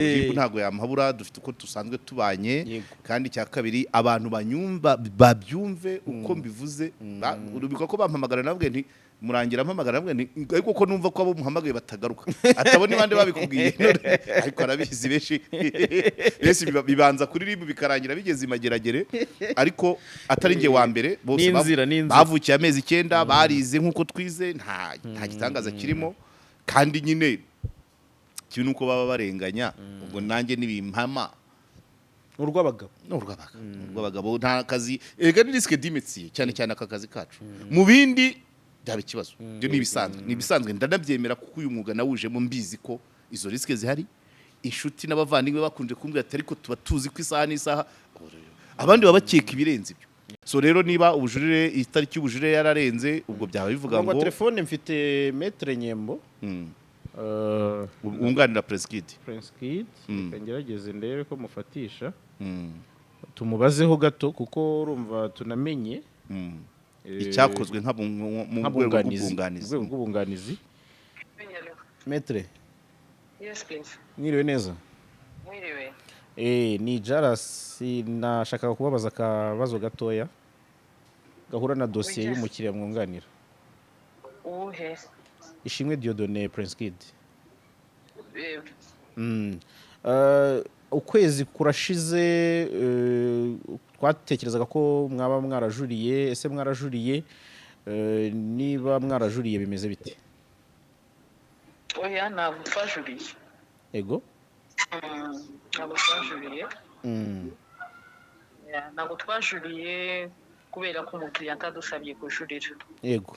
Jimbo ntago yamhabura dufite uko tusanzwe tubanye kandi cya kabiri abantu banyumva babyumve uko mbivuze urubiko ko bampamagara nabwe nti murangira mpamagara nabwe nti ariko ko numva ko abo muhamagaye batagaruka atabone bande babikubwiye ariko arabizi benshi bibanza kuri ribu bikarangira bigeze imageragere ariko atari nge wa mbere bose bavukiye amezi 9 barize nkuko twize nta gitangaza kirimo kandi nyine kintu uko baba barenganya ubwo nanjye nibimpama urw'abagabo nta kazi ega ni risque d'imétier cyane cyane akakazi kacu mu bindi byaba ikibazo byo nibisanzwe ndanabyemera kuko uyu mwuga nawujemo mbizi ko izo risque zihari inshuti n'abavandimwe bakunje kumbwira ati ariko tuba tuzi ko isaha n'isaha abandi babakeka ibirenze ibyo so rero niba ubujurire itariki y'ubujurire yararenze ubwo byaba bivuga ngo telefone mfite metre Nyembo unganira Prince Kid ngerageze ndebe ko mufatisha tumubazeho gato kuko urumva tunamenye icyakozwe mu rwego rw'ubunganizi metre. Yes please. Mwiriwe neza. Mwiriwe. Ni JALAS nashaka kubabaza akabazo gatoya gahura na dossier y'umukiriya mwunganira. Uhe. Ishimwe Dieudonné Prince Kid. Ukwezi kurashize twatekerezaga ko mwaba mwarajuriye ese mwarajuriye niba mwarajuriye bimeze bite? Oya ntabwo twajuriye. Ego? Ntabwo twajuriye. Ntabwo twajuriye kubera ko umukiriya atadusabye kujurira. Yego.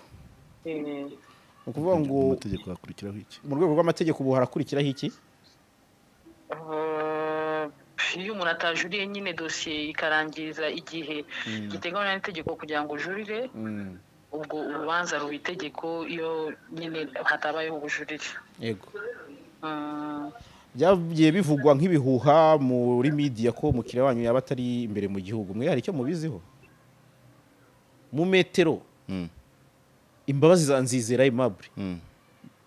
Ukuvuga ngo amategeko akurikiraho iki? Mu rwego rw'amategeko ubu harakurikiraho iki? Iyo umuntu atajuriye nyine dosiye ikarangiza igihe giteganywa n'itegeko kugira ngo ujurire ubwo urubanza ruba itegeko iyo nyine hatabayeho ubujurire. Yego. Byagiye bivugwa nk'ibihuha muri media ko umukiriya wanyu yaba atari imbere mu gihugu. Mwe hari icyo mubiziho? Mu metero Imbabazi za Nzizera Aimable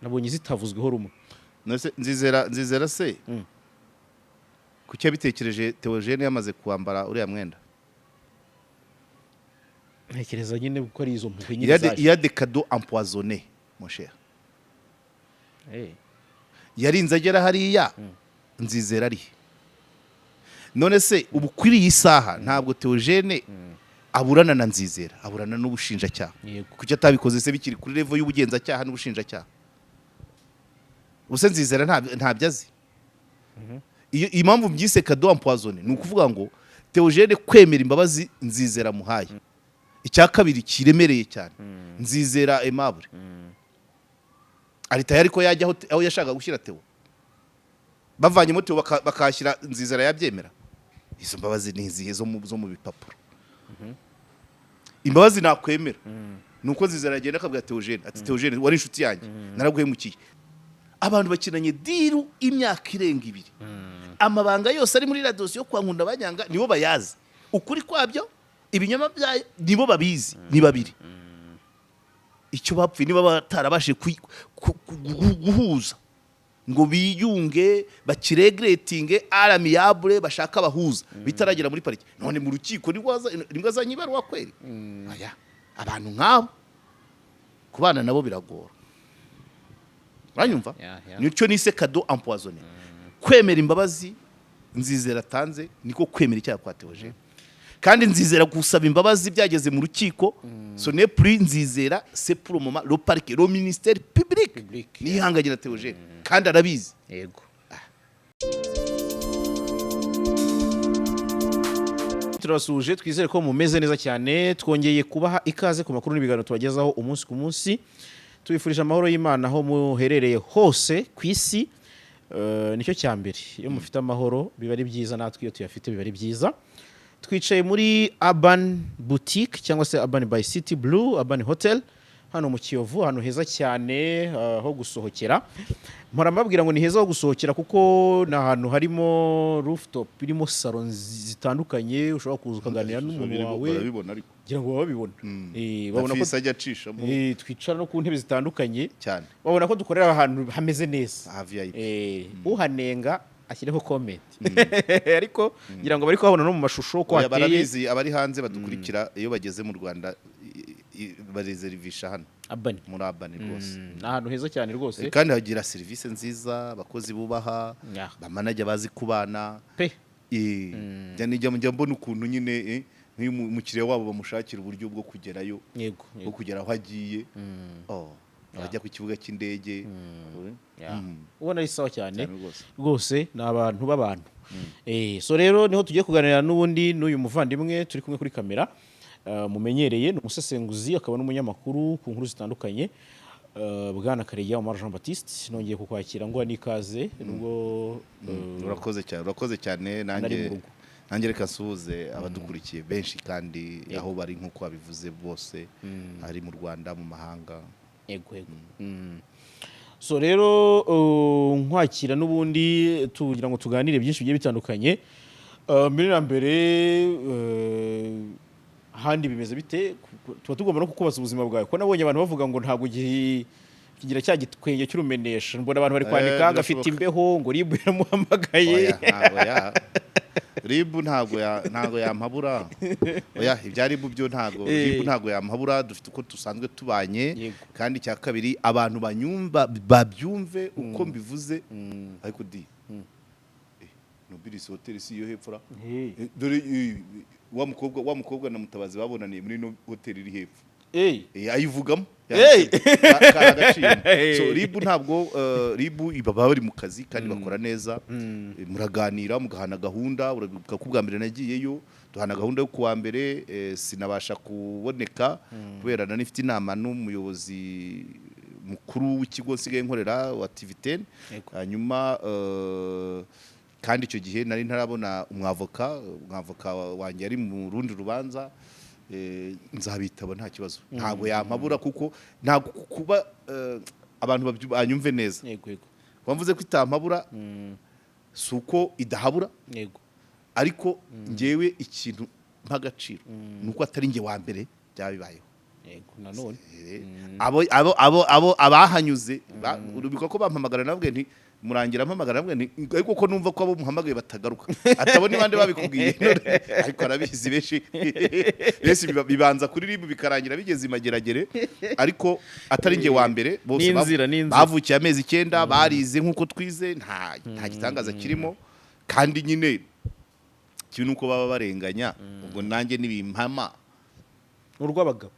nabonye zitavuzweho rumwe. Nose Nzizera se kuki yabitekereje Theogene yamaze kuambara uriya mwenda? Ntekereza nyine ko ari izo mpuhwe nyine zaje. Il y a des cadeaux empoisonnés mon cher. Yarinze agera hariya Nzizera ari. None se ubu kuri iyi saha ntabwo Theogene aburana na Nzizera, aburana n'ubushinjacyaha. Kuki atabikoze se bikiri kuri level y'ubugenzacyaha n'ubushinjacyaha? Ubuse Nzizera ntabyazi. Iyo impamvu byise cadeau empoisonné ni ukuvuga ngo Theogene kwemera imbabazi Nzizera muhaye. Icya kabiri kiremereye cyane. Nzizera Aimable. Ari tayari ko yajya aho yashaka gushyira Theo. Bavanyemo Theo bakashyira Nzizera yabyemera. Izo mbabazi ni izihe zo mu bipapuro. Imbabazi nakwemera. Nuko Nzizera agenda akabwira Theogene ati Theogene wari inshuti yanjye naraguhemukiye. Abantu bakinanye diru imyaka irenga 2. Amabanga yose ari muri la dossier yo kwa Nkunda Banyanga nibo bayazi. Ukuri kwabyo ibinyoma bya nibo babizi ni babiri. Icyo bapfuye niba batarabashe guhuza ngo biyunge bakiregretinge aramiable bashaka bahuza bitaragera muri pariki. None mu rukiko nibwo azanyibarwa kweri. Aya abantu nkabo kubana nabo biragora. Uranyumva? Nicyo nise cadeau empoisonné. Kwemera imbabazi Nzizera tanze niko kwemera icyaha kwa Theogene. Kandi Nzizera gusaba imbabazi byageze mu rukiko so ne plus Nzizera c'est pour le moment le parquet le ministère public ni hanganye na Theogene kandi arabizi. Yego. Turasuje twizere ko mumeze neza cyane twongeye kubaha ikaze ku makuru n'ibiganiro tubagezaho umunsi ku munsi. Tubifurije amahoro y'Imana aho muherereye hose ku isi. Nicyo cyambere iyo mufite amahoro biba ari byiza natwe iyo tuyafite biba ari byiza. Twicaye muri Urban Boutique cyangwa se Urban by City Blue Urban Hotel hano mu Kiyovu hano heza cyane ho gusohokera. Mpora mbabwira ngo ni heza ho gusohokera kuko na hano harimo rooftop irimo salon zitandukanye ushobora kuza ukaganira n'umuntu wawe gira ngo babibona. Babona ko sajya acishamo. Twicara no ku ntebe zitandukanye cyane. Babona ko dukorera ahantu hameze neza. VIP. Uhanenga ashyireho comment ariko ngira ngo bari kuhabona no mu mashusho ko hateye barabizi abari hanze badukurikira iyo bageze mu Rwanda barezervisha hano muri Abani rwose ahantu heza cyane rwose kandi hagira serivisi nziza abakozi bubaha bamanajya bazi kubana pe njya mbona ukuntu nyine nk'uyu mukiriya wabo bamushakira uburyo bwo kugerayo bwo kugera aho agiye abajya ku kibuga cy'indege ubona ari sawa cyane rwose ni abantu b'abantu so rero niho tugiye kuganira n'ubundi n'uyu muvandimwe turi kumwe kuri kamera mumenyereye ni umusesenguzi akaba n'umunyamakuru ku nkuru zitandukanye bwana Karegeya Jean Baptiste nongeye kukwakira ngo n'ikaze nubwo urakoze cyane nanjye reka nsuhuze abadukurikiye benshi kandi aho bari nk'uko babivuze bose ari mu Rwanda mu mahanga ego so rero nkwakira n'ubundi tugira ngo tuganire byinshi bigiye bitandukanye mbere na mbere handi bimeze bite tuba tugomba no kukubaza ubuzima bwawe ko nabonye abantu bavuga ngo ntabwo kigira cya gitwenge cy'urumenesha mbona abantu bari kwandika gafite imbeho ngo ribu yaramuhamagaye ribu ntago yampabura oya ibya ribu byo ribu ntago yampabura dufite uko dusanzwe tubanye kandi cya kabiri abantu babyumve uko mbivuze ariko Nobilis Hotel si yo hepfura dore wa mukobwa na Mutabazi babonaniye muri no hotel iri hepfo ayivugamo so ribu ntabwo ribu ibaba bari mu kazi kandi bakora neza muraganira mugahana gahunda ukakubwa mbere nagiyeyo duhana gahunda yo kuwa mbere sinabasha kuboneka kubera nifite inama n'umuyobozi mukuru w'ikigo nsigaye nkorera wa TV10 hanyuma kandi icyo gihe nari ntarabona umwavoka wanjye ari mu rundi rubanza nzabitaba nta kibazo ntago yampabura kuko ntago kuba abantu banyumve neza wamvuze ko itampabura suko idahabura ariko ngewe ikintu mpagaciro nuko atari nge wa mbere byabibayeho nanone abo abahanyuze urubiko ko bampamagara navuge nti murangira mpamagara navuge nti ariko ko numva ko abo muhamagaye batagaruka atabona ibande babikubwiye ariko arabizi benshi bibanza kuri ribu bikarangira bigeze imageragere ariko atari nge wa mbere bose bavukiye amezi 9 barize nkuko twize nta gitangaza kirimo kandi nyine kintu uko baba barenganya ubwo nanjye nibimpama urw'abagabo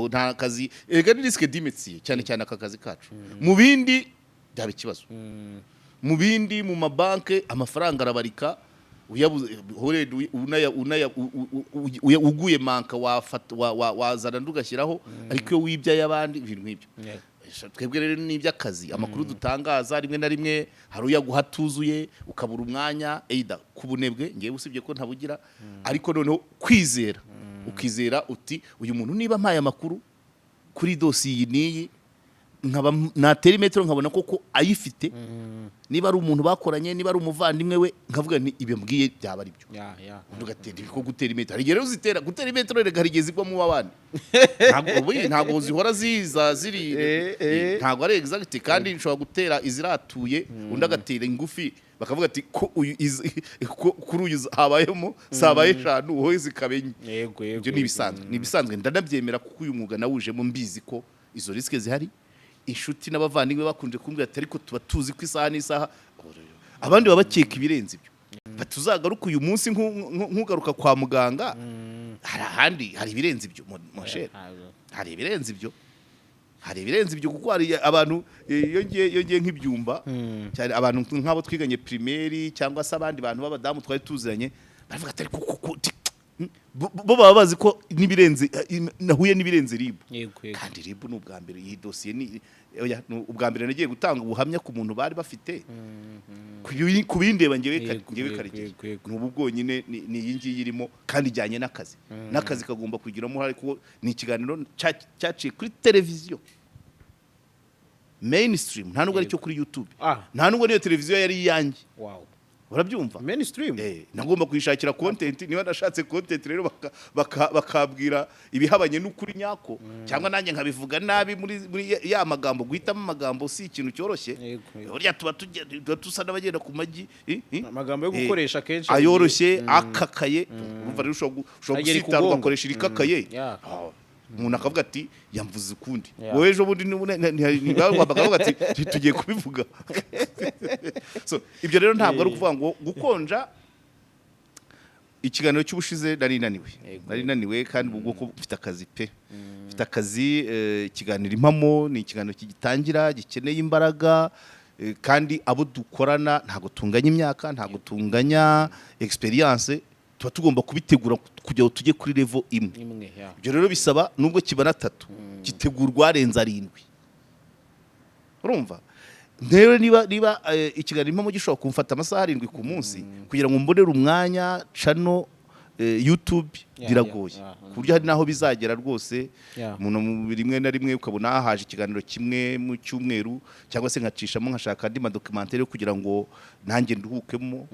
nta kazi ega ni risque d'imétier cyane aka kazi kacu mu bindi byaba ikibazo mu bindi mu mabanke amafaranga arabarika uguye manka wazana ndugashyiraho ariko iyo wibya y'abandi ibintu nk'ibyo twebwe rero n'iby'akazi amakuru dutangaza rimwe na rimwe hari uyaguha tuzuye ukabura umwanya either kubunebwe ngewe usibye ko ntabugira ariko noneho kwizera ukizera uti uyu muntu niba mpaye amakuru kuri dosiye niyi natera imetero nkabona koko ayifite niba ari umuntu bakoranye niba ari umuvandimwe we nkavuga nti ibe mbwiye byaba ari byo ndugatera ko gutera imetero hari rero uzitera gutera imetero rega rigeze igwa mu babandi ntabwo zihora ziri ntabwo ari exact kandi nshobora gutera iziratuye undi agatera ingufi bakavuga ati ko kuri uyu habayemo sabaye 5 wowe zikabenye ibyo nibisanzwe ndanabyemera kuko uyu mwuga nawujemo mbizi ko izo risque zihari inshuti n'abavandimwe bakunje kumbwira ati ariko tuba tuzi ko isaha n'isaha abandi babakeka ibirenze ibyo batuzagaruka uyu munsi nkugaruka kwa muganga hari ibirenze ibyo moshere hari ibirenze ibyo kuko hari abantu yongeye nk'ibyumba cyane abantu nk'abo twiganye primaire cyangwa se abandi bantu b'abadamu twari tuziranye bavuga ati ariko bo baba bazi ko nibirenze nahuye nibirenze ribu kandi ribu n'ubwa mbere iyi dossier ni ubwa mbere nagiye gutanga ubuhamya ku muntu bari bafite kubindeba ngewe Karegeye n'ubu bwonyine ni iyi ngiyi irimo kandi ijyanye n'akazi kagomba kugiramo hari ko ni ikiganiro cyaciye kuri televiziyo mainstream nta nubwo ari cyo kuri YouTube nta nubwo niyo televiziyo yari iyanjye urabyumva mainstream nagomba kwishakira content niba nashatse content rero bakabwira ibihabanye n'ukuri nyako cyangwa nanjye nkabivuga nabi muri ya magambo guhitamo amagambo si ikintu cyoroshye burya tuba tusa n'abagenda ku magi amagambo yo gukoresha kenshi ayoroshye akakaye urumva rero ushobora gusitara ugakoresha irikakaye umuntu akavuga ati yamvuze ukundi wowe ejo bundi bakavuga ati tugiye kubivuga so ibyo rero ntabwo ari ukuvuga ngo gukonja ikiganiro cy'ubushize nari naniwe kandi ubwo ko mfite akazi pe mfite akazi ikiganiro impamo ni ikiganiro kigitangira gikeneye imbaraga kandi abo dukorana ntabwo tunganya imyaka ntabwo tunganya experience tuba tugomba kubitegura kugira ngo tujye kuri level imwe ibyo rero bisaba nubwo kibana 3 gitegurwa arenza 7 urumva rero niba ikiganiro impamo gishobora kumfata amasaha 7 ku munsi kugira ngo mbonere umwanya channel YouTube biragoye ku buryo hari naho bizagera rwose umuntu mu rimwe na rimwe ukabona haje ikiganiro kimwe mu cyumweru cyangwa se nkacishamo nkashaka andi documentaire kugira ngo nanjye nduhukemo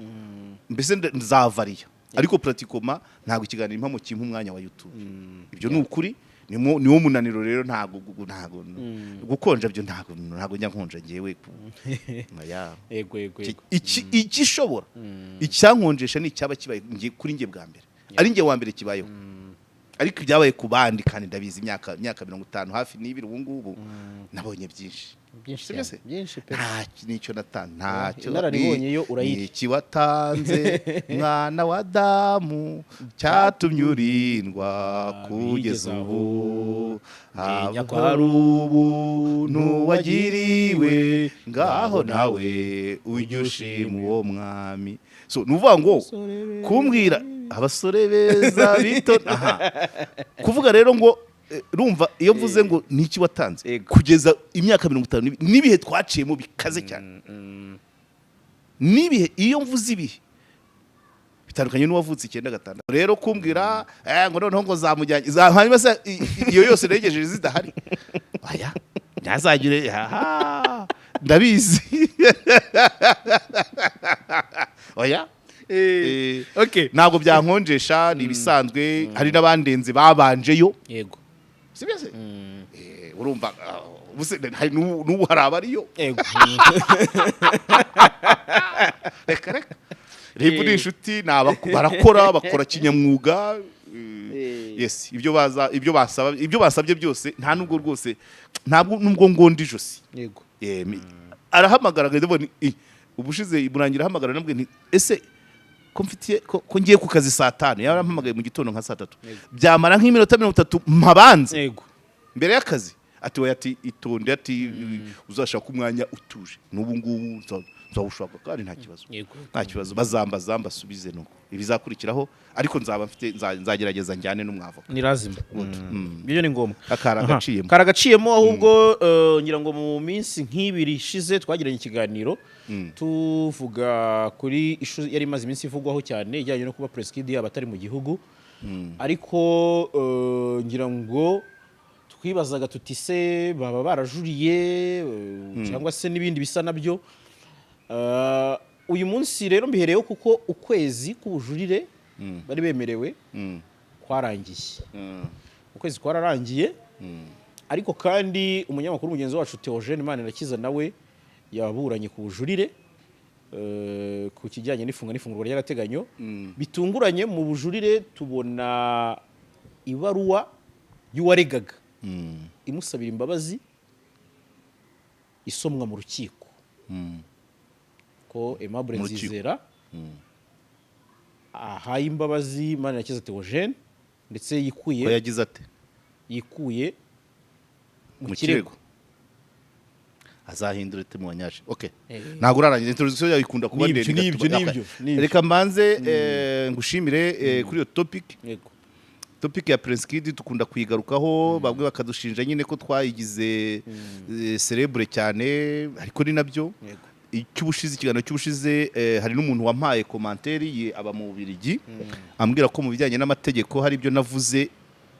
mbese nzavariya ariko pratikoma ntago ikiganiro impamo kimpa umwanya wa YouTube ibyo ni ukuri niwo munaniro rero ntago gukonja byo ntago njya nkonja ngewe yego igishobora icyankonjesha ni cyaba kibaye kuri nge bwa mbere ari nge wa mbere kibayeho ariko byabaye ku bandi kandi ndabizi imyaka 50 hafi n'ibiri ubu ngubu nabonye byinshi pe nicyo ntacyo nararibonye yo urayiri kiwatanze mwana wa Adamu cyatumye urindwa kugeza ubu abarubu nuwagiriwe ngaho nawe ujushima uwo mwami so nuvuga ngo kumbwira abasore beza bito kuvuga rero ngo rumva iyo mvuze ngo niki watanze kugeza imyaka 50 nibihe twaciyemo bikaze cyane nibihe iyo mvuze ibihe bitandukanye n'uwavutse 9 rero kumbwira ngo noneho ngo zamujyanye hanyuma se iyo yose negejeje zidahari aya ntazagire ndabizi oya okay ntabwo byankonjesha ni bisanzwe hari n'abandenze babanjeyo yego sibese urumva buse hari n'ubu haraba ariyo yego reka ribu ni inshuti barakora bakora kinyamwuga yes ibyo basabye byose nta nubwo rwose ntabwo nubwo ngondi ijosi yego arahamagara ndabona ubushize murangira hamagara nabwe nti ese ko ngiye ku kazi saa 5 yarampamagaye mu gitondo nka saa 3 byamara nk'iminota 30 mpabanze yego mbere y'akazi ati we ati itonde ati uzashaka umwanya utuje n'ubu ngubu nzawushaka kandi nta kibazo bazambaza mbasubize nuko ibizakurikiraho ariko nzaba mfite nzagerageza njyane n'umwavoka ni lazima byo ni ngombwa karagaciyemo ahubwo ngira ngo mu minsi nk'ibiri ishize twagiranye ikiganiro tuvuga kuri ishu yari imaze iminsi ivugwaho cyane ijyanye no kuba preskid abatari mu gihugu ariko ngira ngo twibazaga tuti se baba barajuriye cyangwa se n'ibindi bisa nabyo uyu munsi rero mbihereyeho kuko ukwezi k'ubujurire bari bemerewe kwarangiye ukwezi kwararangiye ariko kandi umunyamakuru mugenzi wacu THEO Wanze nawe yaburanye ku bujurire ku kijyanye n'ifungurwa ry'agateganyo bitunguranye mu bujurire tubona ibaruwa y'uwaregaga imusabira imbabazi isomwa mu rukiko ko Aimable Nzizera ahaye imbabazi Manirakiza Theogene ndetse yikuye yagize ate yikuye mu kirego azahindura ite mu banyaje okay ntago urarangiza introduction yawe ikunda kuba nibyo reka mbanze ngushimire kuri iyo topic ya Preskid dukunda kuyigarukaho bamwe bakadushinja nyine ko twayigize celebre cyane ariko ni nabyo ikiganiro cy'ubushize hari n'umuntu wampaye commentaire ye aba mu Bubiligi ambwira ko mu bijyanye n'amategeko hari ibyo navuze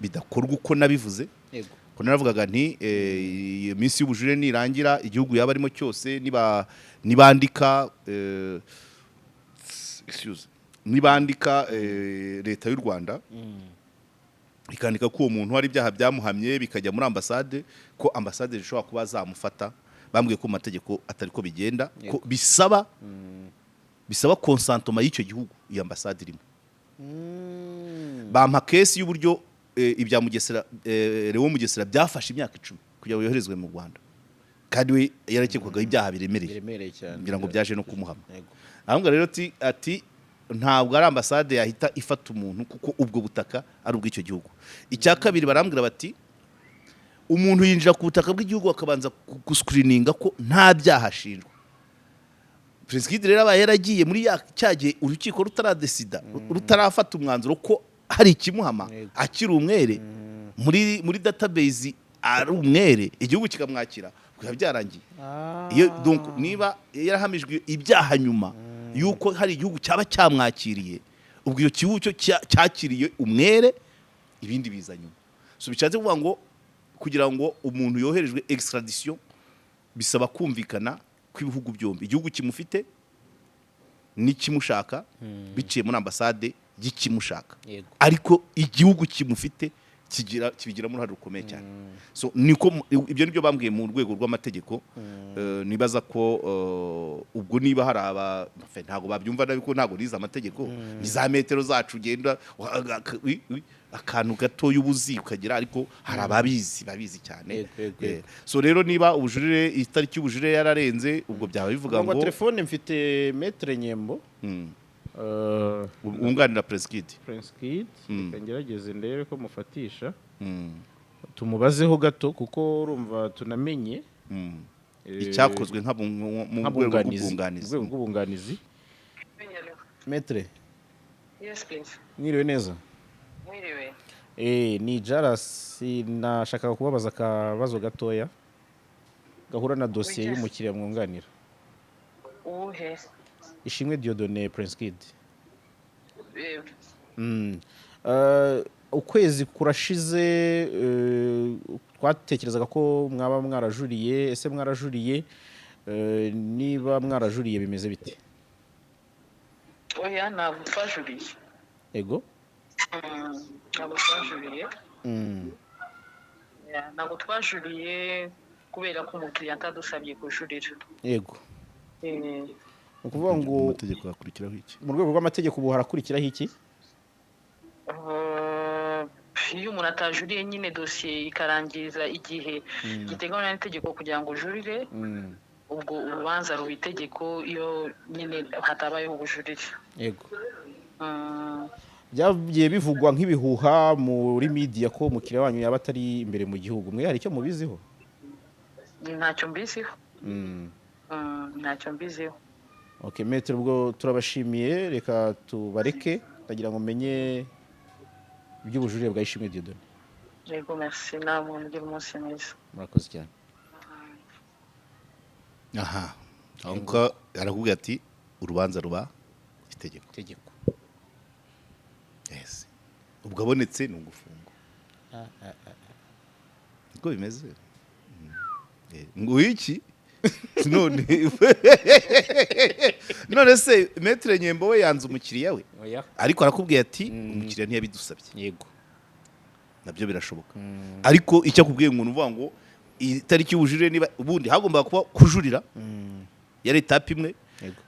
bidakorwa uko nabivuze ko naravugaga nti iyo minsi y'ubujurire nirangira igihugu yaba arimo cyose nibandika excuse nibandika leta y'u Rwanda ikandika ko uwo muntu hari ibyaha byamuhamye bikajya muri ambassade ko ambassade zishobora kuba zamufata bambwiye ko mategeko atari ko bigenda ko bisaba consentement y'icyo gihugu iyo ambassade irimo bampa case y'uburyo ibya Mugesera Lewo Mugesera byafashe imyaka 10 kugira ngo yoherezwe mu Rwanda kandi we yarakekwaga ibyaha biremereye cyane ngira ngo byaje no kumuhama ahubwo rero ati ntabwo ari ambassade yahita ifata umuntu kuko ubwo butaka ari ubw'icyo gihugu. Icya kabiri barambwira bati umuntu yinjira ku butaka bw'igihugu akabanza guscreeninga ko nta byaha ashinjwa. President rero aba yaragiye muri cyagiye urukiko rutaradesida rutarafata umwanzuro ko hari ikimuhama akiri umwere muri database ari umwere igihugu kikamwakira kuba byarangiye. Iyo donc niba yarahamijwe ibyaha nyuma yuko hari igihugu cyaba cyamwakiriye ubwo iyo kihugu cyo cyakiriye umwere ibindi biza nyuma. So bicaze kuvuga ngo kugira ngo umuntu yoherejwe extradition bisaba kumvikana kw'ibihugu byombi igihugu kimufite n'ikimushaka biciye muri ambassade y'ikimushaka ariko igihugu kimufite kibigira muri haro rukomeye cyane. So niko ibyo nibyo bambwiye mu rwego rw'amategeko nibaza ko ubwo niba hari ntago babyumva nabiko ntago riza amategeko ni za metero zacu genda akantu gato y'ubuzi ukagira ariko hari babizi cyane. So rero niba ubujurire itariki y'ubujurire yararenze ubwo byaba bivuga ngo telefone mfite metre Nyembo unganira Prince Kid ngerageze ndebe ko mufatisha tumubazeho gato kuko urumva tunamenye icyakozwe mu rwego rw'ubunganizi. Metre Yes please. Mwiriwe neza. Mwiriwe. Ni JALAS nashaka kubabaza akabazo gatoya gahura na dossier y'umukiriya mwunganira. Uhe. Ishimwe Diodone Prince Kid. Ukwezi kurashize twatekerezaga ko mwaba mwarajuriye ese mwarajuriye niba mwarajuriye bimeze bite? Oya ntabwo twajuriye. Ego? Ntabwo twajuriye. Ntabwo twajuriye kubera ko umukiriya atadusabye kujurira. Yego. Ukuvuga ngo amategeko akurikiraho iki? Mu rwego rw'amategeko ubu harakurikiraho iki? Iyo umuntu atajuriye nyine dosiye ikarangiza igihe giteganywa n'itegeko kugira ngo ujurire ubwo urubanza ruba itegeko iyo nyine hatabayeho ubujurire. Yego. Byagiye bivugwa nk'ibihuha muri media ko umukiriya wanyu yaba atari imbere mu gihugu mwe hari icyo mubiziho? Ntacyo mbiziho. Ntacyo mbiziho. Okay, metre ubwo turabashimiye reka tubareke ndagira ngo menye iby'ubujurire bwa Ishimwe Diodone. Yego merci namwe mugira umunsi mwiza. Murakoze cyane. Aha. Ahubwo arakubwira ati urubanza ruba itegeko. Yes. Ubwo abonetse ni ugufungwa. Niko bimeze. Ngo iki? None se metre Nyembo we yanze umukiriya we ariko arakubwiye ati umukiriya ntiyabidusabye. Yego. Nabyo birashoboka. Ariko icyo akubwiye umuntu uvuga ngo itariki y'ubujurire niba ubundi hagomba kuba kujurira yari etape imwe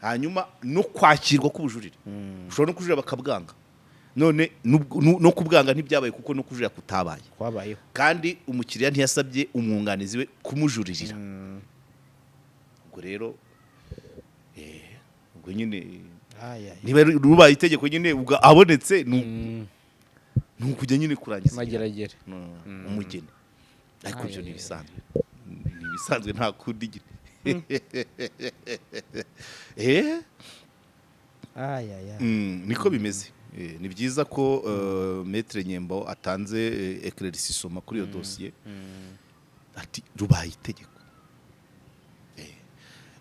hanyuma no kwakirwa k'ubujurire ushobora no kujurira bakabwanga none no kubwanga ntibyabaye kuko no kujurira kutabaye kwabayeho kandi umukiriya ntiyasabye umwunganizi we kumujuririra. Ubwo rero ubwo nyine niba rubaye itegeko nyine ubwo abonetse nukujya nyine kurangiza mageragere umugeni ariko byo nibisanzwe nta kundi niko bimeze. Ni byiza ko metre Nyembo atanze éclaircissement kuri iyo dossier ati rubaye itegeko.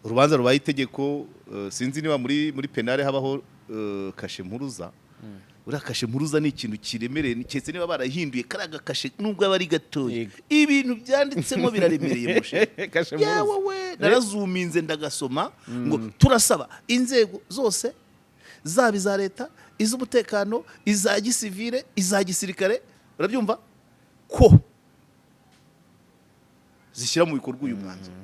Urubanza rubaye itegeko sinzi niba muri penale habaho kashe mpuruza. Ura kashe mpuruza ni ikintu kiremereye cyetse niba barahinduye karaga kashe nubwo abari gatoye ibintu byanditsemo biraremereye mushe. Yawe narazuminze ndagasoma ngo turasaba inzego zose zaba iza leta iz'umutekano iza gisivile iza gisirikare urabyumva ko zishyira mu bikorwa uyu mwanzuro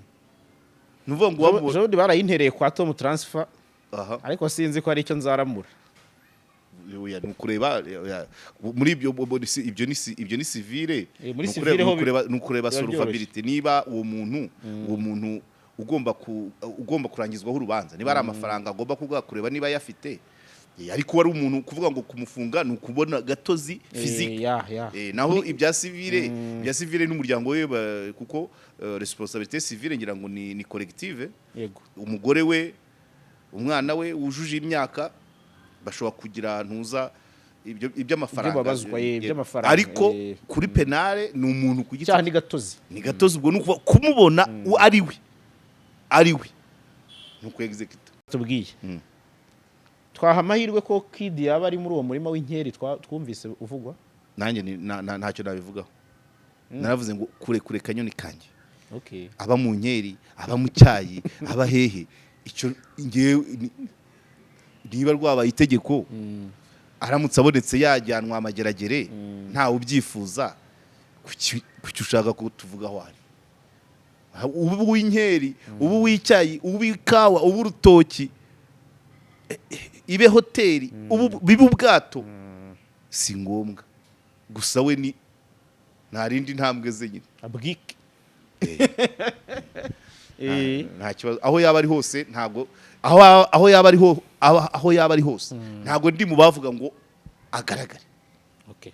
nuvuga ngo wabwo jodi barayintereye kwa Tom transfer aha ariko sinzi ko ari icyo nzaramura oya nukureba muri ibyo ibyo ni civile muri civile ho nukureba solvability niba uwo muntu ugomba kurangizwaho urubanza niba ari amafaranga agomba kureba niba yafite ariko wari umuntu kuvuga ngo kumufunga nukubona gatozi physique naho ibya civile n'umuryango we kuko responsabilité civile ngira ngo ni collective yego umugore we umwana we wujuje imyaka bashobora kugira ntuza iby'amafaranga ariko kuri penale ni umuntu ku giti cyane ni gatozi ubwo nuko kumubona ari we nuko execute tubwiye twaha amahirwe ko Kid yaba ari muri uwo murima w'inkeri twumvise uvugwa nanjye ntacyo nabivugaho naravuze ngo kure kanyoni kanjye okay aba mu nkeri aba mu cyayi aba hehe icyo ngewe niba rwabaye itegeko aramutse abonetse yajyanwa amageragere ntawe ubyifuza kuki ushaka ko tuvugaho ari ubu w'inkeri ubu w'icyayi ubu w'ikawa ubu urutoki ibe hoteli ubu bibe ubwato si ngombwa gusa we ni nta rindi ntambwe ze nyine abwike nta kibazo aho yaba ari hose ntabwo aho yaba ari hose ntabwo ndi mu bavuga ngo agaragare okay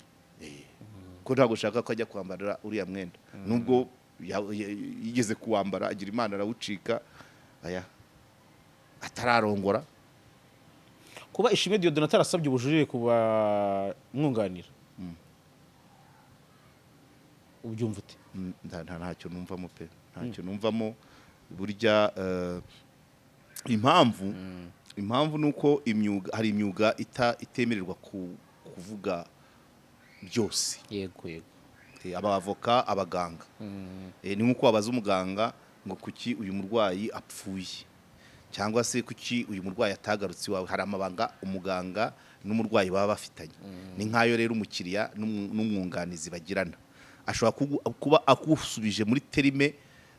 ko ntabwo ushaka ko ajya kwambara uriya mwenda nubwo yigeze kuwambara agira imana arawucika aya atararongora kuba Ishimwe Dieudonne atarasabye ubujurire kuba mwunganira ubyumva ute ntacyo numvamo pe ntacyo numvamo burya impamvu nuko hari imyuga itemererwa kuvuga byose yego abavoka abaganga ni nkuko wabaza umuganga ngo kuki uyu murwayi apfuye cyangwa se kuki uyu murwayi atagarutse iwawe hari amabanga umuganga n'umurwayi baba bafitanye ni nkayo rero umukiriya n'umwunganizi bagirana ashobora kuba akusubije muri terime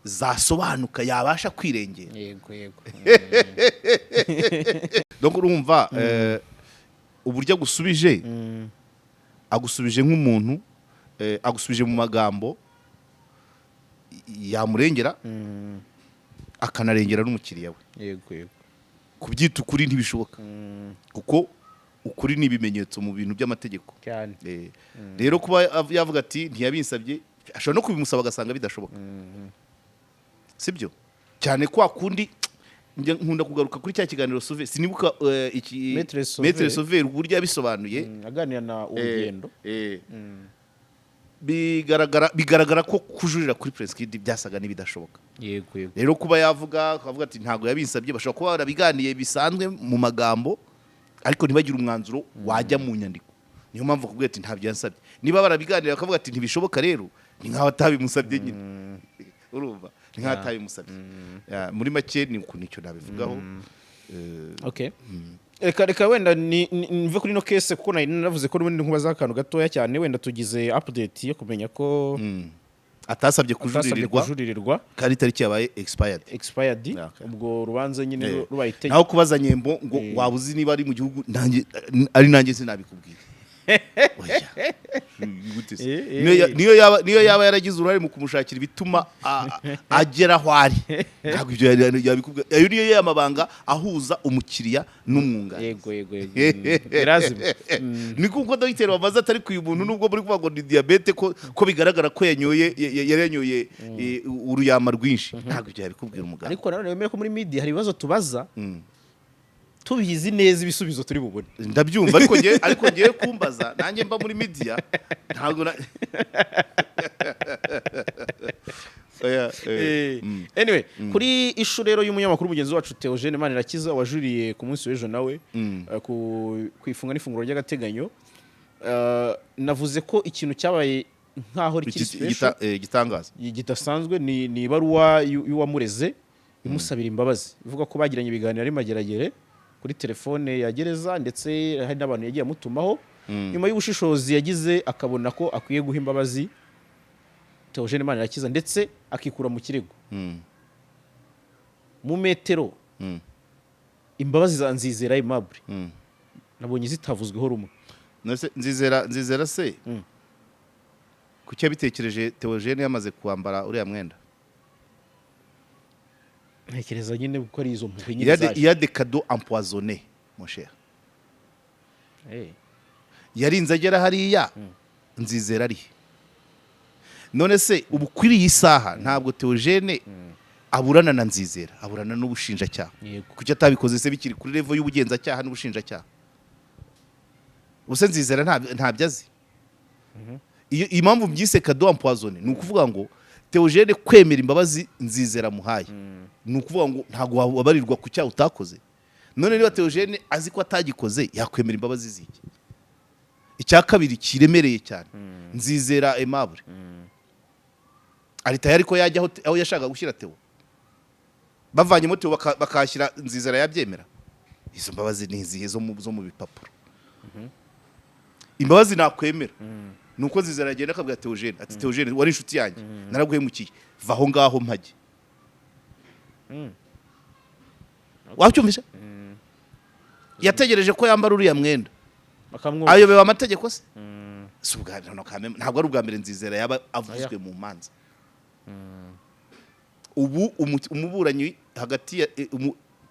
zasobanuka yabasha kwirengera yego donc urumva uburyo agusubije nk'umuntu agusubije mu magambo yamurengera akanarengera n'umukiriya we yego kubyita ukuri ntibishoboka kuko ukuri ni ibimenyetso mu bintu by'amategeko cyane rero kuba yavuga ati ntiyabinsabye ashobora no kubimusaba agasanga bidashoboka sibyo cyane kwa kundi nkunda kugaruka kuri cya kiganiro Sauve sinibuka Maître Sauve uburyo yabisobanuye aganira na urugendo bigaragara ko kujurira kuri Prince Kid byasaga n'ibidashoboka yego rero kuba yavuga ati ntago yabinsabye bashobora kuba barabiganiye bisanzwe mu magambo ariko ntibagire umwanzuro wajya mu nyandiko niyo mpamvu kubwira ati ntabyo yansabye niba barabiganira bakavuga ati ntibishoboka rero ni nkaho atabimusabye nyine urumva ni nkaho atabimusabye muri make ni nicyo nabivugaho okay reka wenda nive kuri no case kuko naravuze ko n'ubundi nkubaza akantu gatoya cyane wenda tugize update yo kumenya ko atasabye kujuririrwa kandi tariki yabaye expired ubwo rubanza nyine rubaye itegeko naho kubaza Nyembo ngo wabuzi niba ari mu gihugu nanjye sinabikubwira niyo yaba yaragize uruhare mu kumushakira ibituma agera aho ari ntabwo ibyo yabikubwira ayo niyo y'amabanga ahuza umukiriya n'umwunganizi yego birazima ni kuko dogiteri wamaze atari ku umuntu nubwo muri kuvuga ngo ni diabete ko bigaragara ko yanyoye uruyama rwinshi ntabwo ibyo yabikubwira umuganga ariko nanone wemere ko muri media hari ibibazo tubaza tubizi neza ibisubizo turi bubone ndabyumva ariko ngiye kumbaza nanjye mba muri media ntabwo anyway kuri ishu rero y'umunyamakuru mugenzi wacu Theogene Manirakiza wajuriye ku munsi w'ejo nawe kwifunga n'ifunguro ry'agateganyo navuze ko ikintu cyabaye nkaho rikiri special gitangaza gidasanzwe ni ibaruwa y'uwamureze imusabira imbabazi ivuga ko bagiranye ibiganiro ari mageragere kuri telefone ya gereza ndetse hari n'abantu yagiye amutumaho nyuma y'ubushishozi yagize akabona ko akwiye guha imbabazi Theogene Manirakiza ndetse akikura mu kirego mu metero imbabazi za Nzizera Aimable nabonye zitavuzweho rumwe. Nzizera se kuki yabitekereje Theogene yamaze kwambara uriya mwenda? Ntekereza nyine ko ari izo mpuhwe nyine zaje. Il y a des cadeaux empoisonnés mon cher. Yarinze agera hariya Nzizera ari none se ubu kuri iyi saha ntabwo Theogene aburana na Nzizera, aburana n'ubushinjacyaha. Kuki atabikoze se bikiri kuri level y'ubugenzacyaha n'ubushinjacyaha? Ubuse Nzizera ntabyo azi. Iyo impamvu byise cadeau empoisonné ni ukuvuga ngo Theogene kwemera imbabazi Nzizera muhaye ni ukuvuga ngo ntabwo wabarirwa ku cyaha utakoze. None niba Theogene azi ko atagikoze yakwemera imbabazi ziki? Icya kabiri kiremereye cyane Nzizera Aimable ari tayari ko yajya aho yashaka gushyira Theo, bavanyemo Theo bakashyira Nzizera yabyemera. Izo mbabazi ni izihe zo mu bipapuro? Imbabazi nakwemera nuko Nzizera agenda akabwira Theogene ati Theogene wari inshuti yanjye naraguhemukiye vaho ngaho mpage. Wacyumvisha? Yategereje ko yambara uriya mwenda ayobewe amategeko se? Ntabwo ari ubwa mbere Nzizera yaba avuzwe mu manza. Ubu umuburanyi hagati ya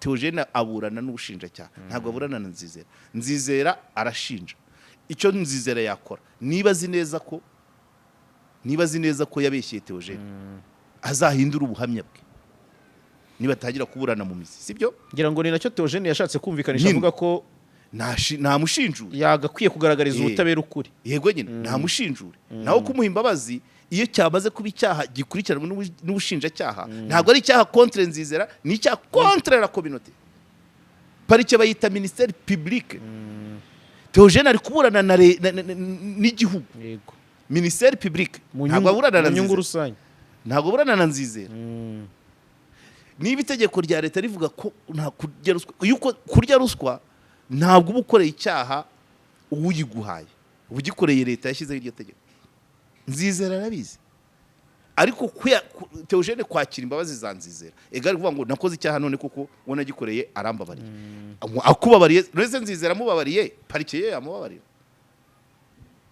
Theogene aburana n'ubushinjacyaha ntabwo aburana na Nzizera. Nzizera arashinja. Icyo Nzizera yakora niba azi neza ko yabeshyeye Theogene azahindura ubuhamya bwe niba atangira kuburana mu mizi, sibyo? Ngira ngo ni nacyo Theogene yashatse kumvikanisha avuga ko nta mushinjure yagakwiye kugaragariza ubutabera ukuri. Yego nyine nta mushinjure. Naho kumuha imbabazi iyo cyamaze kuba icyaha gikurikiranwa n'ubushinjacyaha ntabwo ari icyaha contre Nzizera, ni icyaha contre la communauté. Parike bayita ministère public. Theogene ari kuburana n'igihugu. Yego. Ministère public ntabwo aburana na Nzizera. Ntabwo aburana na Nzizera. Niba itegeko rya leta rivuga ko nta kurya ruswa, yuko kurya ruswa ntabwo ubukoreye icyaha uwuyiguhaye, ubugikoreye leta yashyizeho iryo tegeko. Nzizera arabizi. Ariko Theogene kwakira imbabazi za Nzizera egari kuvuga ngo nakoze icyaha none kuko wona gikoreye arambabariye. Akubabariye none Nzizera amubabariye parike ye yamubabarira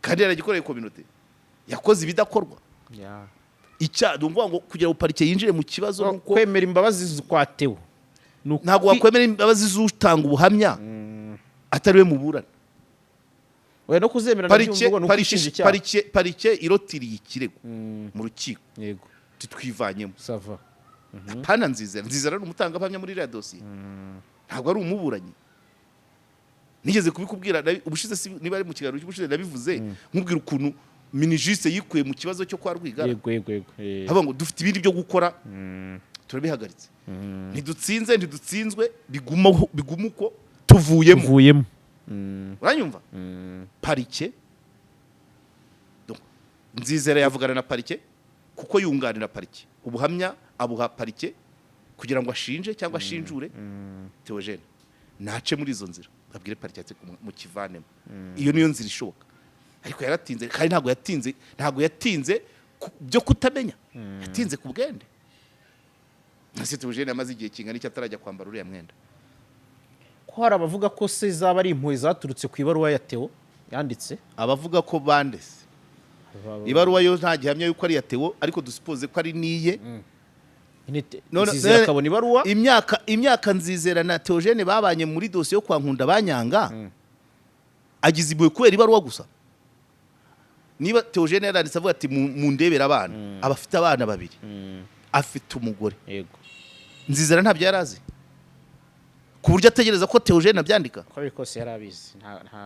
kandi yaragikoreye communauté yakoze ibidakorwa. Icya ndumva ngo kugira ngo parike yinjire mu kibazo nuko kwemera imbabazi kwa Theo ntabwo wakwemera imbabazi z'utanga ubuhamya atari we muburana. Oya no kuzemera nabyumvugo no kwishinja parike irotiriye ikirego mu rukiko. Yego. Twivanyemo. Sava. Pana Nzizera n'umutanga bamya muri iriya dosiye. Ntabwo ari umuburanyi. Nigeze kubikubwira ubushize niba ari mu kiganiro cy'ubushize nabivuze nkubwira ukuntu minijiste yikuye mu kibazo cyo kwa Rwigara. Yego. Haba ngo dufite ibindi byo gukora turabihagaritse. Ntidutsinzwe biguma uko tuvuyemo. Uranyumva? Parike Nzizera yavugana na parike kuko yunganira parike. Ubuhamya abuha parike kugira ngo ashinje cyangwa ashinjure Theogene. Nace muri izo nzira abwire parike ati mu kivanemo. Iyo niyo nzira ishoboka. Ariko yaratinze kandi ntabwo yatinze byo kutamenya. Yatinze ku bwende. Nase Theogene amaze igihe kingana icyo atarajya kwambara uriya mwenda. Ko hari abavuga ko se zaba ari impuhwe zaturutse ku ibaruwa ya Theo yanditse. Abavuga ko bandese ibaruwa yo nta gihamya yuko ari ya Theo ariko dusupoze ko ari niye. Nzizera akabona ibaruwa. Imyaka Nzizera na Theogene babanye muri dosiye yo kwa Nkunda Banyanga agize ibuye kubera ibaruwa gusa. Niba Theogene yaranditse avuga ati mu ndebera abana abafite abana babiri afite umugore. Yego. Nzizera ntabyo yarazi ku buryo ategereza ko Theogene abyandika. Ko bikose yarabizi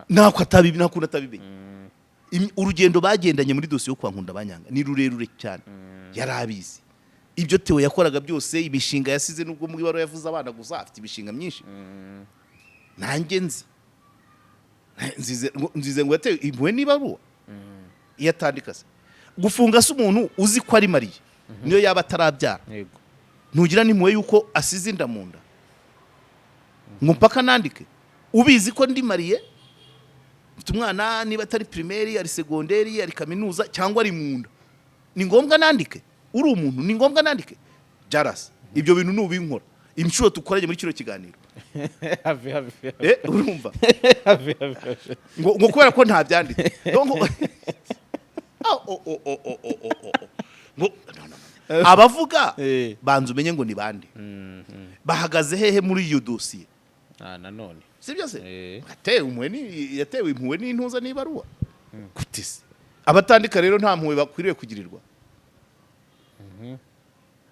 nako atabimenye. Urugendo bagendanye muri dosiye yo kwa Nkunda Banyanga ni rurerure cyane. Yarabizi ibyo Theo yakoraga byose, ibishinga yasize nubwo muri baro yavuze abana gusa afite ibishinga myinshi. Nanjye nzize ngo yateye impuhwe nibaruwa yatandika se gufunga se umuntu uzi ko ari Mariye niyo yaba atarabyara. Yego. Ntugira n'impuhwe yuko asize inda mu nda. ngo mpaka nandike ubizi ko ndi mariye mfite umwana niba atari primaire ari secondaire ari kaminuza cyangwa ari munda ni ngombwa nandike uri umuntu ni ngombwa nandike JALAS ibyo bintu nubinkora imshuro tukoranye muri kino kiganiro urumva ngo kubera ko nta byanditse abavuga banza umenye ngo ni bande bahagaze hehe muri iyo dosiye nanone sibyo se yatewe impuhwe n'intuza n'ibaruwa gutise abatandika rero nta mpuhwe bakwiriye kugirirwa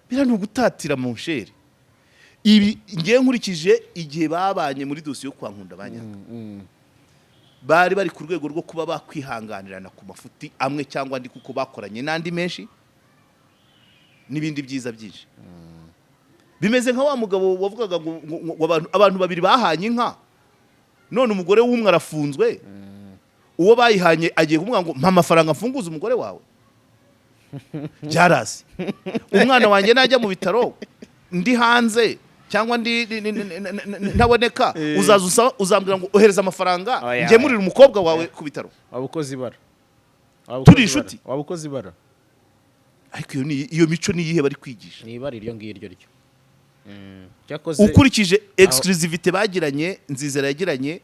birano gutatira mu nsheri ibi ngiye nkurikije igihe babanye muri dosiye yo kwa Nkunda Banyanga bari bari ku rwego rwo kuba bakwihanganirana ku mafuti amwe cyangwa andi kuko bakoranye n'andi menshi n'ibindi byiza byinshi bimeze nka wa mugabo wavugaga ngo abantu babiri bahanye inka none umugore w'umwe arafunzwe uwo bayihanye agiye kumubwira ngo mpa amafaranga mfunguze umugore wawe JALAS umwana wanjye najya mu bitaro ndi hanze cyangwa ntaboneka uzambwira ngo ohereza amafaranga ngemurira umukobwa wawe ku bitaro wabukoze ibara turi inshuti wabukoze ibara ariko iyo mico ni iyihe bari kwigisha ni ibara iryo ngiryo ryo ukurikije exclusivité bagiranye nzizera yagiranye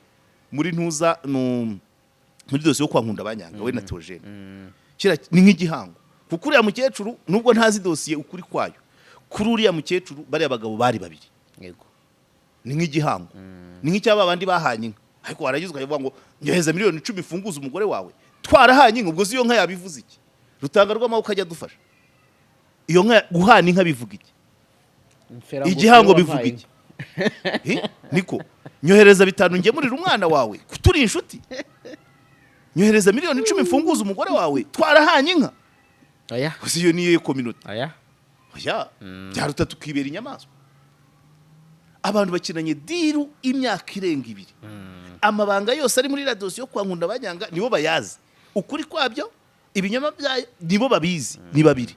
muri ntuza muri dosiye yo kwa Nkunda Banyanga we na Theogene kira ni nk'igihango kuko uriya mukecuru nubwo ntazi dosiye ukuri kwayo kuri uriya mukecuru bari abagabo bari babiri yego ni nk'igihango ni nk'icyaba abandi bahanye inka ariko waragizwe yavuga ngo nyoheza miliyoni 10 ifunguza umugore wawe twarahanye inka ubwo iyo nka yabivuze iki rutanga rw'amaboko ajya dufasha iyo nka guhana inka bivuga iki igihango bivuga iki niko nyohereza 5 ngemurira umwana wawe turi inshuti nyohereza miliyoni 10 ifunguza umugore wawe twarahanye inka aya iyo niye community aya byaruta tukibera inyamaswa abantu bakinanye diru imyaka irenga 2 amabanga yose ari muri dosiye yo kwa Nkunda Banyanga nibo bayazi ukuri kwabyo ibinyoma bya nibo babizi ni babiri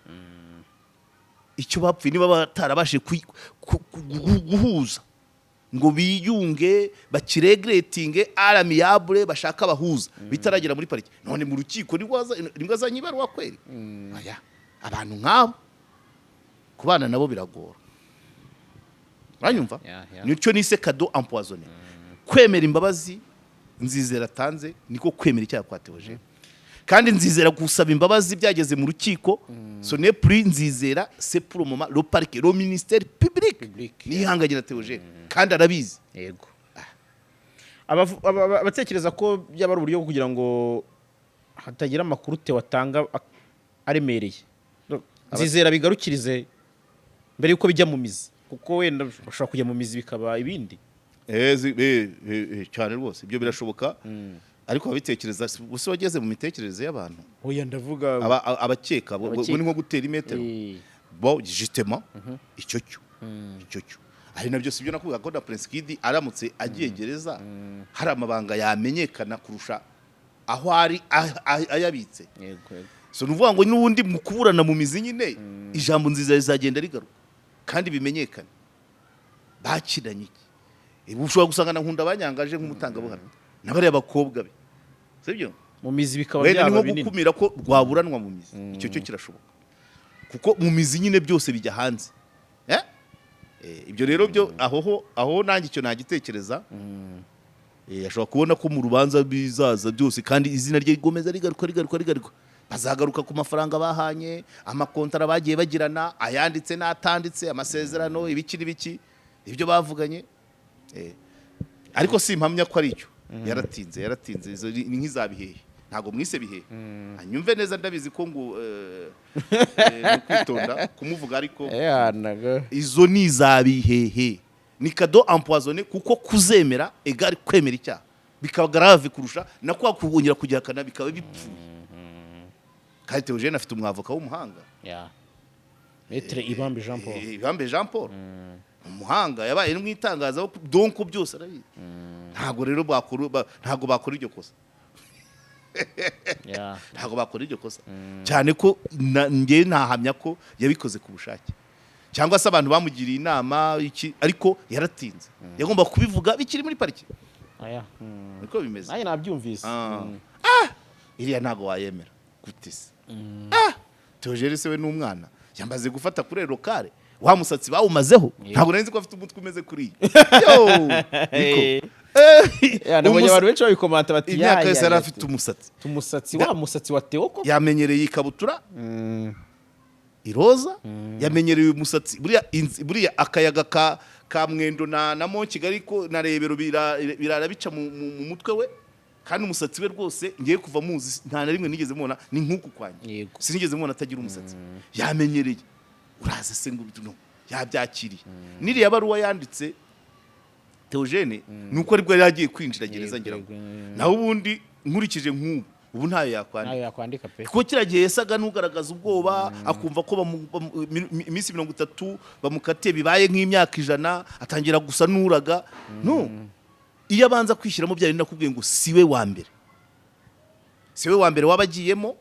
icyo bapfuye niba batarabashe guhuza ngo biyunge bakiregretinge aramiyable bashaka abahuza bitaragera muri parike none mu rukiko nibwo azanyibaruwa kweri aya abantu nk'abo kubana nabo biragora banyumva nicyo nise cadeau empoisonné kwemera imbabazi nzizera tanze niko kwemera icyaha kwa Theogene kandi nzizera gusaba imbabazi byageze mu rukiko so ne plus nzizera c'est pour le moment le parquet le ministère public nihangagira Theogene kandi arabizi yego abatekereza ko byaba ari uburyo kugira ngo hatagira amakuru te watanga aremereye nzizera bigarukirize mbere yuko bijya mu mizi kuko wenda bashobora kujya mu mizi bikaba ibindi cyane rwose ibyo birashoboka ariko abitekereza gusa wageze mu mitekerereze y'abantu oya ndavuga abakeka bo ni nko gutera imetero bo justement icyo cyo ari nabyo sibyo nakuvuga ko na Prince Kid aramutse agiye gereza hari amabanga yamenyekana kurusha aho ari ayabitse yego so nuvuga ngo n'ubundi mu kuburana mu mizi nyine ijambo nziza rizagenda rigaruka kandi bimenyekana bakinanye iki ushobora gusanga na Nkunda Banyangaje nk'umutangabuhamya n'abari abakobwa be sibyo mu mizi bikaba byaba binini gukumira ko rwaburanwa mu mizi icyo cyo kirashoboka kuko mu mizi nyine byose bijya hanze ibyo rero byo aho nanjye icyo nagitekereza ashobora kubona ko mu rubanza bizaza byose kandi izina rye rigomeza rigaruka bazagaruka ku mafaranga bahanye amakontara bagiye bagirana ayanditse n'atanditse amasezerano ibiki ibyo bavuganye ariko simpamya ko ari icyo yaratinze izo ni nk'izabihehe ntago mwise bihehe anyumve neza ndabizi ko ngo kwitonda kumuvuga ariko izo ni izabihehe ni cadeau empoisonné kuko kuzemera egari kwemera icyaha bikaba grave kurusha na kwa kuhongera kugihakana bikaba bipfu kandi Theogene afite umwavoka w'umuhanga Maître Ibambe Jean Paul umuhanga yabaye n'umwitangaza donc byose arabizi ntago rero ntago bakora iryo kosa ntago bakora iryo kosa cyane ko nge ntahamya ko yabikoze ku bushake cyangwa se abantu bamugiriye inama ariko yaratinze yagomba kubivuga bikiri muri pariki aya niko bimeze naye nabyumvise iriya ntago wayemera gute se Theogene se we n'umwana yambaze gufata kuri lokale wa musatsi bawumazeho ntabwo nari nzi ko afite umutwe umeze kuri yo niko nabonye abantu benshi babikomanta bati imyaka yose yari afite umusatsi wa musatsi wa Theo ko yamenyereye ikabutura iroza yamenyereye umusatsi buriya akayaga ka Mwendo na mo Kigali ko na Rebero birara bica mu mutwe we kandi umusatsi we rwose ngiye kuva muzi nta na rimwe nigeze mubona ni nkuku kwanye sinigeze mubona atagira umusatsi yamenyereye uraza se ngo no yabyakiriye niriya baruwa yanditse Theogene nuko aribwo yari yagiye kwinjira gereza ngira ngo naho ubundi nkurikije ubu ntayo yakwandika pe kuko kiragiye yasaga nugaragaza ubwoba akumva ko iminsi 30 bamukatiye bibaye nk'imyaka 100 atangira gusa nuraga no iyo abanza kwishyiramo byari nakubwiye ngo siwe wa mbere wabagiyemo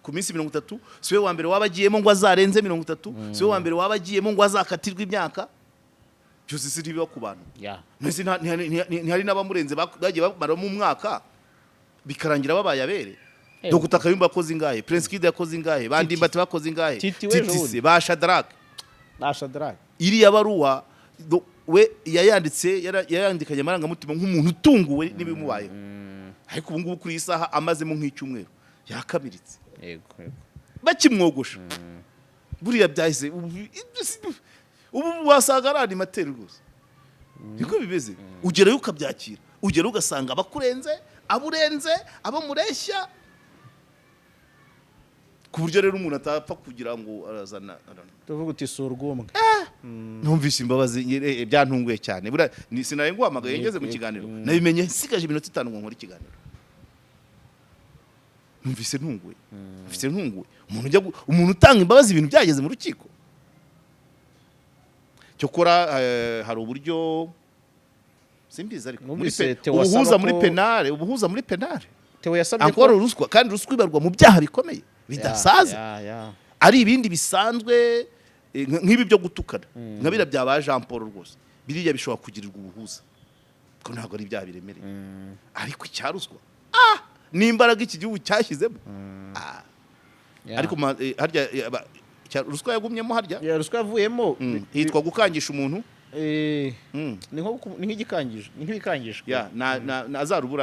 ku minsi 30 siwe wa mbere wabagiyemo ngo azarenze 30 siwe wa mbere wabagiyemo ngo azakatirwa imyaka byose siri biba ku bantu nese ntihari n'abamurenze bagiye bamara mu mwaka bikarangira babaye abere Dr. Kayumba akoze ingahe Prince Kid yakoze ingahe bandi mbati bakoze ingahe Titise ba Shadrack iriya baruwa we yayandikanye amarangamutima nk'umuntu utunguwe n'ibimubayeho ariko ubu ngubu kuri isaha amazemo nk'icyumweru yakamiritse bakimwogosha buriya byahise ubu wasaga ari animateur rwose niko bimeze ugerayo ukabyakira ugera ugasanga abakurenze aburenze abo mureshya ku buryo rero umuntu atapfa kugira ngo arazana tuvuga uti surwumwe numvise Imbabazi byantunguye cyane bura sinaye nguhamagaye ngeze mu kiganiro nabimenye sigaje iminota 5 ngo nkora ikiganiro numvise ntunguye umuntu utanga imbabazi ibintu byageze mu rukiko cyokora hari uburyo simbiza ariko ubuhuza muri penale Theo yasabye ko ruswa kandi ruswa ibarwa mu byaha bikomeye bidasaza ari ibindi bisanzwe nk'ibi byo gutukana nkabira byaba Jean Paul rwose biriya bishobora kugirirwa ubuhuza ko ntabwo ari ibyaha biremereye ariko icyaruswa n'imbaraga iki gihugu cyashyizemo ariko harya ruswa yagumyemo harya ruswa yavuyemo hitwa gukangisha umuntu ni nk'igikangisho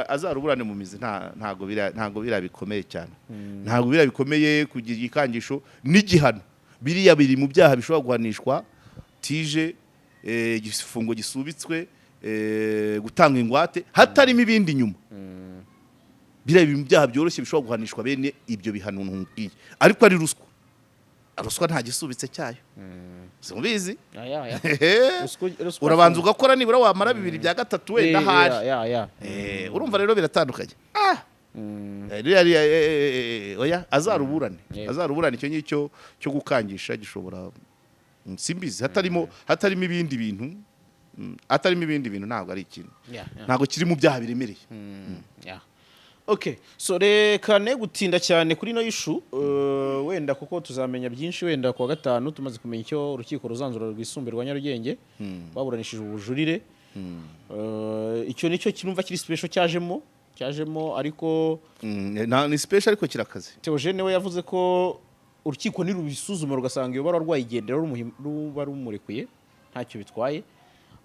azaruburane mu mizi ntago birabikomeye cyane ntago birabikomeye kugira igikangisho n'igihano biriya biri mu byaha bishobora guhanishwa tije igifungo gisubitswe gutanga ingwate hatarimo ibindi nyuma biriya biri mu byaha byoroshye bishobora guhanishwa bene ibyo bihano ntungiye ariko ari ruswa nta gisubitse cyayo Simbizi urabanza ugakora nibura wamara 2/3 wenda hari urumva rero biratandukanye oya azaruburane icyo ngicyo cyo gukangisha gishobora simbizi hatarimo ibindi bintu ntabwo ari ikintu ntabwo kiri mu byaha biremereye Okay, so reka ne gutinda cyane kuri no issue wenda kuko tuzamenya byinshi wenda kwa gatanu tumaze kumenya icyo urukiko ruzanzura rwisumbirwa Nyarugenge baburanishije ubujurire icyo nicyo kinumva kiri special cyajemo ariko ni special ariko kirakaze Theogene we yavuze ko urukiko nirubisuzuma rugasanga iyo bararwaye igendera ruba rumurekuye ntacyo bitwaye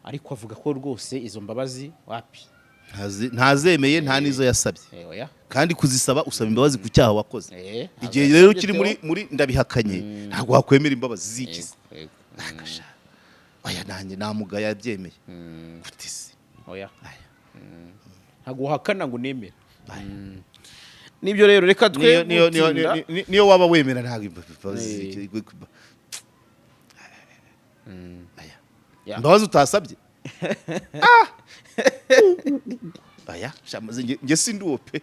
ariko avuga ko rwose izo mbabazi wapi ntazemeye nta nizo yasabye kandi kuzisaba usaba imbabazi ku cyaha wakoze igihe rero kiri muri ndabihakanye ntabwo wakwemera imbabazi zikize oya nanjye namuga yabyemeye gutise oya ntabwo uhakana ngo nemere nibyo rero reka twe niyo waba wemera ntabwo imbabazi imbabazi utasabye aya nge sindupe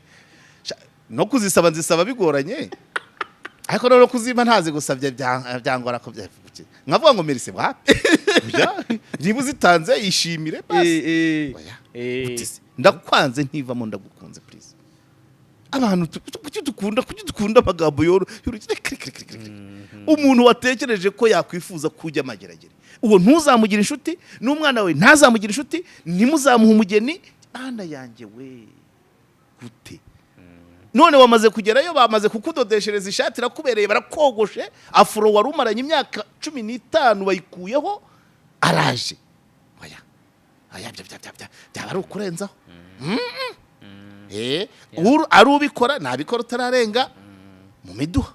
no kuzisaba nzisaba bigoranye ariko no kuzima ntazi gusabye byangora ko byavuye nkavuga ngo merise wapi niba uzitanze yishimire basi ndakwanze ntivamo ndagukunze please abantu kuki dukunda amagambo yoro umuntu watekereje ko yakwifuza kujya amageragere uwo ntuzamugira inshuti n'umwana we ntazamugira inshuti ntimuzamuha umugeni ana yanjye we gute none wamaze kugerayo bamaze kukudodeshereza ishati rakubereye barakogoshe afro wari umaranye imyaka 15 bayikuyeho araje aya byaba ari ukurenzaho ari ubikora nabikora utararenga mu miduha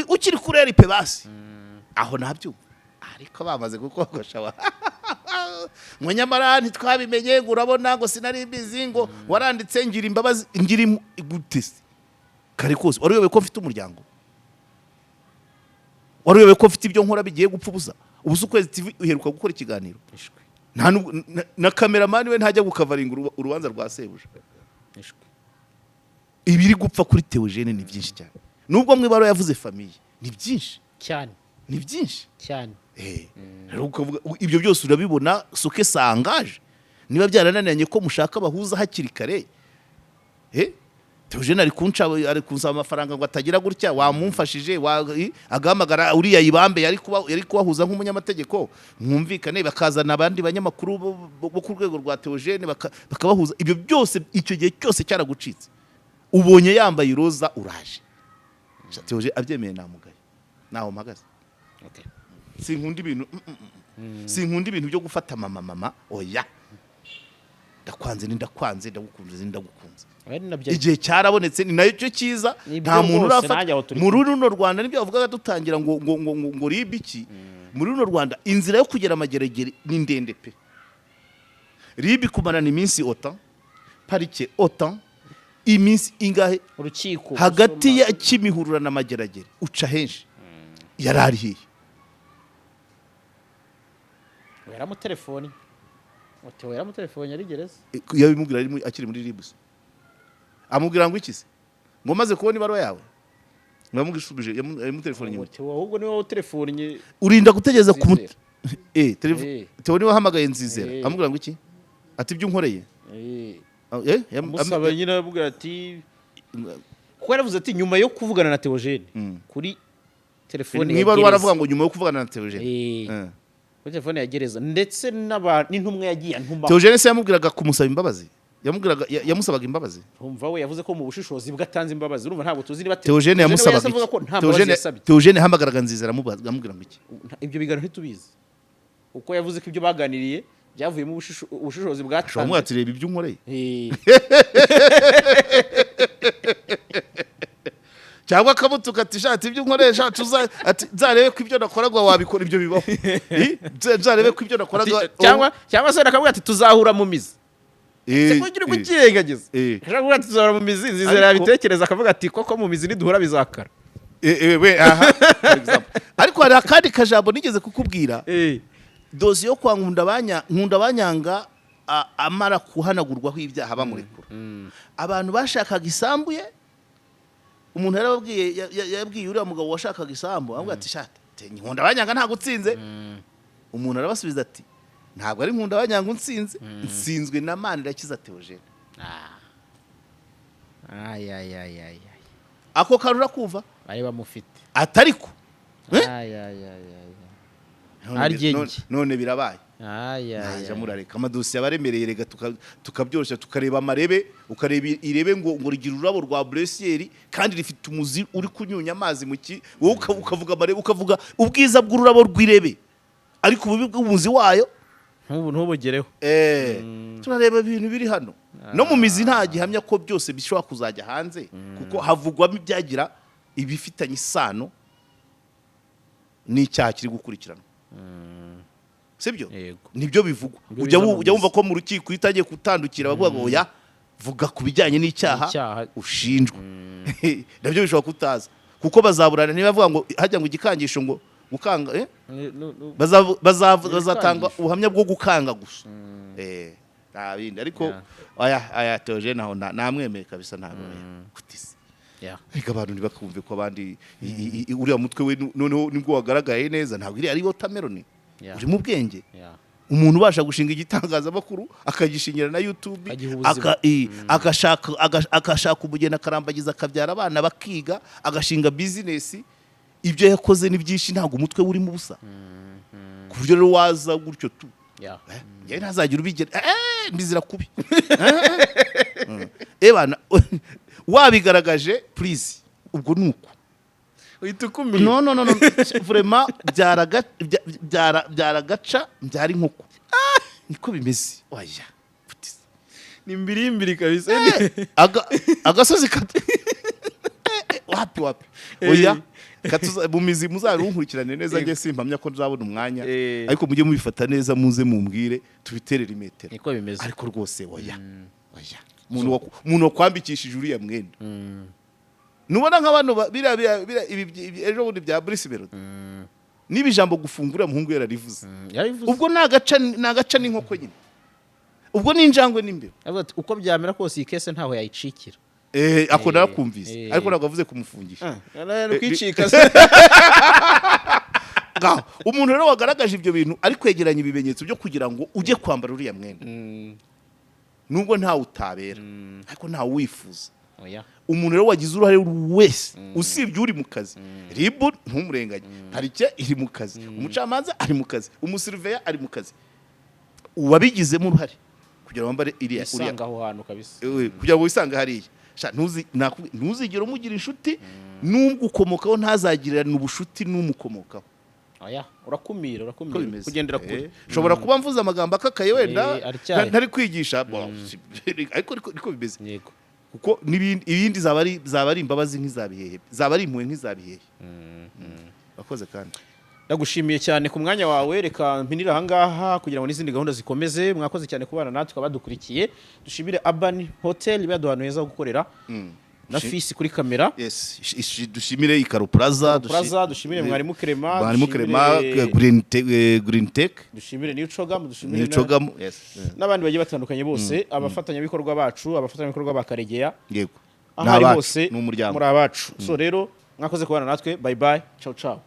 ukiri kurera ipe basi aho nabyumva ariko bamaze gukogosha wa ngo nyamara ntitwabimenye ngo urabona ngo sinari mbizi ngo waranditse ngira imbabazi ngira gutese kare kose wari wewe ko mfite umuryango wari wewe ko mfite ibyo nkora bigiye gupfubuza ubuso kwezi TV uheruka gukora ikiganiro nta na cameraman we ntajya gukavaringa urubanza rwa sebuja ibiri gupfa kuri Theogene ni byinshi cyane nubwo mwibaro yavuze famille ni byinshi cyane ni byinshi cyane ibyo byose urabibona soke sangaje niba byaranananye ko mushaka bahuza hakiri kare Theogene ari kunsaba amafaranga ngo atagira gutya wamumfashije agamagara uriya Ibambe yari kubahuza nk'umunyamategeko mwumvikane bakazana abandi banyamakuru bo ku rwego rwa Theogene bakabahuza ibyo byose icyo gihe cyose cyaragucitse ubonye yambaye iroza uraje Theogene abyemeye namugaye naho mpagaze sinkunda ibintu byo gufata mama oya ndakwanze ndagukunze igihe cyarabonetse ni nayo cyo cyiza nta muntu urafata muri runo Rwanda nibyo bavugaga dutangira ngo ribiki muri runo Rwanda inzira yo kugera amageragere ni ndende pe ribi kumarana iminsi autant parike autant iminsi ingahe urukiko hagati ya Kimihurura na Mageragere uca henshi yarari hiye yaramutelefoni yari gereza yabimubwira akiri muri ribus amubwira ngo ikize ngo maze kubona ibaro yawe ngamugishubije yamutelefoni nyuma ahubwo niwe telefoni urinda gutegeza ku telefoni wahamagaye nzizera amubwira ngo iki ati byo nkoreye yamusaba nyine abubwira ati kuko yaravuze ati nyuma yo kuvugana na Theogene kuri telefoni niba waravuga ngo nyuma yo kuvugana na Theogene kuri telefoni ya gereza ndetse n'intumwe yagiye ntuma Theogene se yamubwiraga kumusaba imbabazi yamusabaga imbabazi umva we yavuze ko mu bushishozi bwatanze imbabazi urumva ntabwo tuzi niba Theogene yamusabaga Theogene hamagaraga nzizera amubwira ngo iki ibyo bigano ntitubizi uko yavuze ko ibyo baganiriye byavuye mu bushishozi bwatanze bamwatireba ibyo unkoreye cyangwa akamutuka ati shati ibyo unkoresha nzarebe ko ibyo nakoraga wabikora ibyo bibaho nzarebe ko ibyo nakoraga cyangwa se akavuga ati tuzahura mu mizi kugira ngo kirengagize ashaka ati tuzahura mu mizi nzizera yabitekereza akavuga ati koko mu mizi niduhura bizakara ariko hari akandi kajambo nigeze kukubwira dosi yo kwa nkunda banyanga amara kuhanagurwaho ibyaha bamurekura abantu bashakaga isambuye umuntu yabwiye uriya mugabo washakaga isambu avuga ati shate nkunda banyanga nta gutsinze umuntu arabasubiza ati ntabwo ari nkunda banyanga unsinze nsinzwe na Manirakiza Theogene ako karura kuva bari bamufite atariko none birabaye naje murareka amadosi yabaremereye rega tukabyorosha tukareba amarebe ukareba irebe ngo rigira ururabo rwa blessieri kandi rifite umuzi uri kunyunya amazi muki wowe ukavuga amarebe ukavuga ubwiza bw'ururabo rw'irebe ariko ububi bw'umuzi wayo ntubugereho turareba ibintu biri hano no mu mizi nta gihamya ko byose bishobora kuzajya hanze kuko havugwamo ibyagira ibifitanye isano n'icyaha kiri gukurikirana sibyo nibyo bivugwa ujya wumva ko mu rukiko itagiye kutandukira bavuga ngo oya vuga ku bijyanye n'icyaha ushinjwa nabyo bishobora kutaza kuko bazaburana niba bavuga ngo hajya ngo igikangisho ngo gukanga bazatanga ubuhamya bwo gukanga gusa ntabindi ariko aya Theogene naho namwemeye kabisa ntabwo kutise ariko abantu ntibakumve ko abandi uriya mutwe we noneho nibwo wagaragaye neza ntabwo iri ari watermelon uri mu bwenge umuntu ubasha gushinga igitangazamakuru akagishingira na YouTube agashaka umugeni akarambagiza akabyara abana bakiga agashinga business ibyo yakoze ni byinshi ntabwo umutwe urimo ubusa ku buryo rero waza gutyo tu njye ntazagira ubigera ndizira kubi ebana wabigaragaje please ubwo nuko no vraiment byaragaca byari nkoko niko bimeze oya ni mbiri kabisa agasozi wapi oya bumizi muzarunkurikirane neza nge simpamya ko nzabona umwanya ariko mujye mubifata neza muze mumbwire tubiterera imetero niko bimeze ariko rwose oya umuntu wakwambikishije uriya mwenda nubona nk'abantu ejo bundi bya Bruce Melody niba ijambo gufungura muhungu yararivuze ubwo nagaca n'inkoko nyine ubwo n'injangwe n'imbere uko byamera kose iyi kese ntaho yayicikira ako narakumvise ariko ntabwo avuze kumufungisha kwicika umuntu rero wagaragaje ibyo bintu ari kwegeranya ibimenyetso byo kugira ngo ujye kwambara uriya mwenda nubwo ntawe utabera ariko ntawe wifuza umuntu rero wagize uruhare wese usibye uri mu kazi ribu ntumurenganye parike iri mu kazi umucamanza ari mu kazi umusiriveya ari mu kazi uwabigizemo uruhare kugira wambare iriya usanga aho hantu kabisa kugira ngo wisanga hariya ntuzigere umugira inshuti n'ubwo ukomokaho ntazagirana ubushuti n'umukomokaho urakumira kugendera kure ushobora kuba mvuze amagambo akakaye wenda ntari kwigisha ariko niko bimeze kuko ibindi zaba ari imbabazi nk'izabihehe zaba ari impuhwe nk'izabihehe bakoze kandi ndagushimiye cyane ku mwanya wawe reka mpinira ahangaha kugira ngo n'izindi gahunda zikomeze mwakoze cyane kubana natwe abadukurikiye dushimire Urban Hotel baduhanu heza ho gukorera na fisi kuri kamera dushimire Ikaro Plaza dushimire Mwarimu Clement Green Tech dushimire New Chogam n'abandi bagiye batandukanye bose abafatanyabikorwa bacu abafatanyabikorwa ba Karegeya yego ahari bose muri abacu so rero mwakoze kubana natwe bye bye ciao